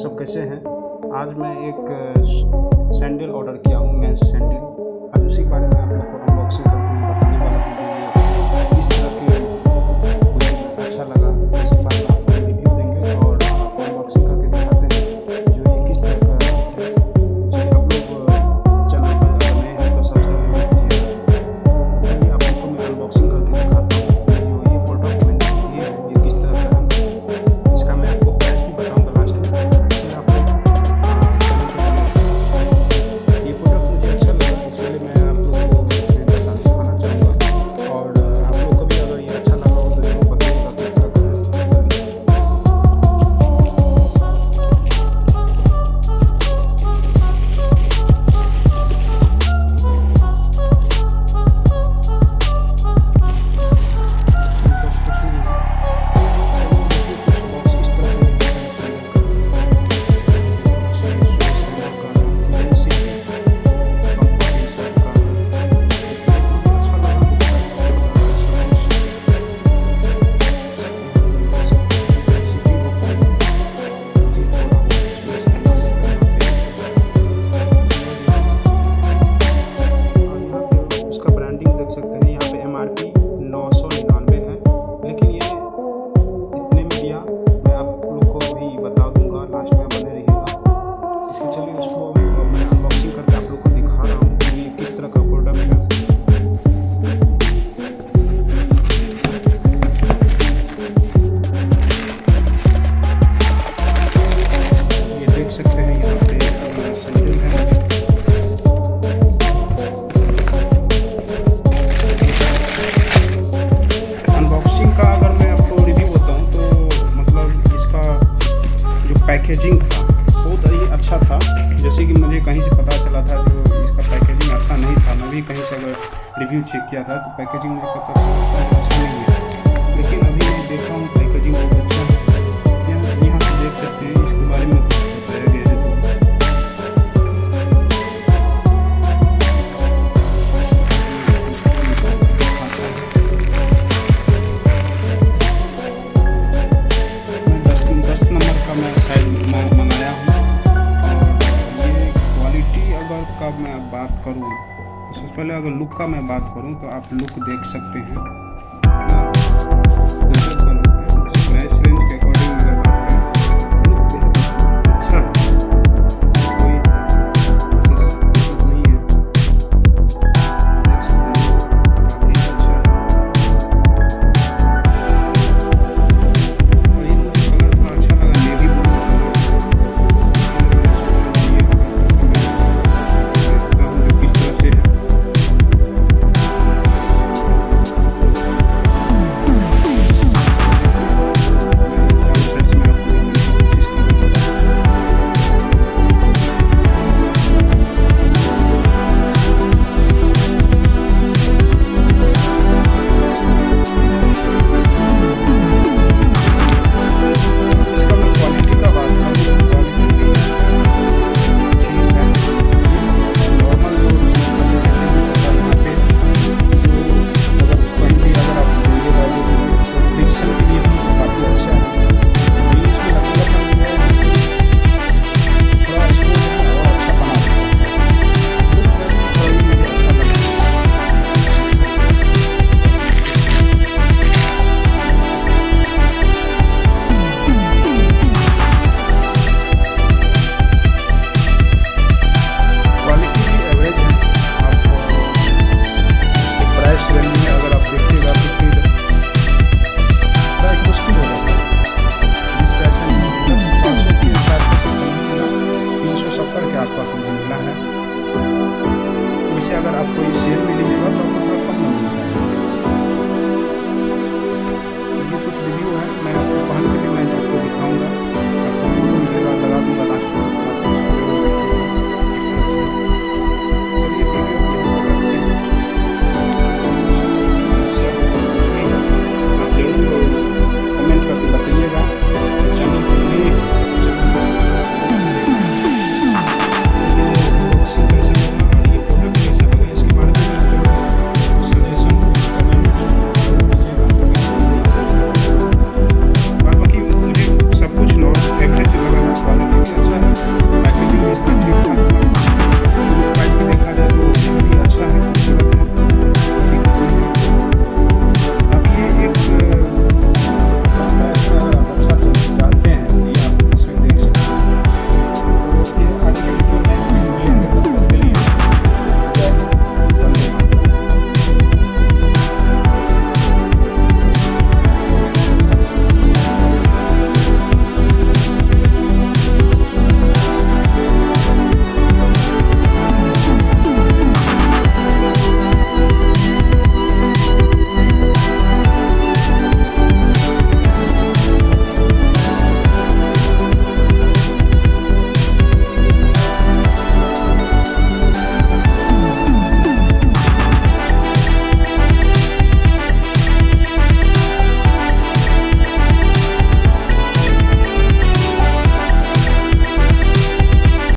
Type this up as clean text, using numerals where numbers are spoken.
सब कैसे हैं। आज मैं एक सैंडल ऑर्डर किया हूँ, मेंस सैंडल। आज उसी के बारे में आप लोग को अनबॉक्सिंग करके बताने वाला हूँ कि ये किस तरह के मुझे अच्छा लगा। इसके बारे में आप लोग रिव्यू देंगे और आपको अनबॉक्सिंग करके दिखाते हैं जो ये किस तरह का है। चलिए आप लोग चैनल पर अगर नए हैं तो सब्सक्राइब कीजिए। चलिए आप लोग को मैं अनबॉक्सिंग करके दिखाता हूँ जो ये प्रोडक्ट मैंने लिए है ये किस तरह का है। इसका मैं आपको प्राइस भी बताऊँगा लास्ट में। इसलिए आप लोग ये प्रोडक्ट मुझे अच्छा लगा, इसलिए मैं आप लोग को दिखाना चाहूँगा। और आप लोग को भी अगर ये अच्छा लगा हो तो जरूर बताइएगा किस तरह का है। पैकेजिंग था बहुत ही अच्छा था, जैसे कि मुझे कहीं से पता चला था जो इसका पैकेजिंग अच्छा नहीं था। मैं भी कहीं से अगर रिव्यू चेक किया था तो पैकेजिंग मुझे पता चला अच्छा नहीं है, लेकिन अभी मैं देखा हूँ पैकेजिंग बहुत अच्छा है। यहाँ से देख सकते हैं इसके बारे में बताया गया है। का मैं बात करूं तो सबसे पहले अगर लुक का मैं बात करूं तो आप लुक देख सकते हैं। प्राइस रेंज के अकॉर्डिंग अगर बात करें लुक अच्छा कोई नहीं है, देख सकते हैं काफ़ी अच्छा है। और ये मुझे कलर थोड़ा अच्छा लगा, नेवी ब्लू। के आसपास मुझे मिला है। वैसे अगर आपको ये सेल में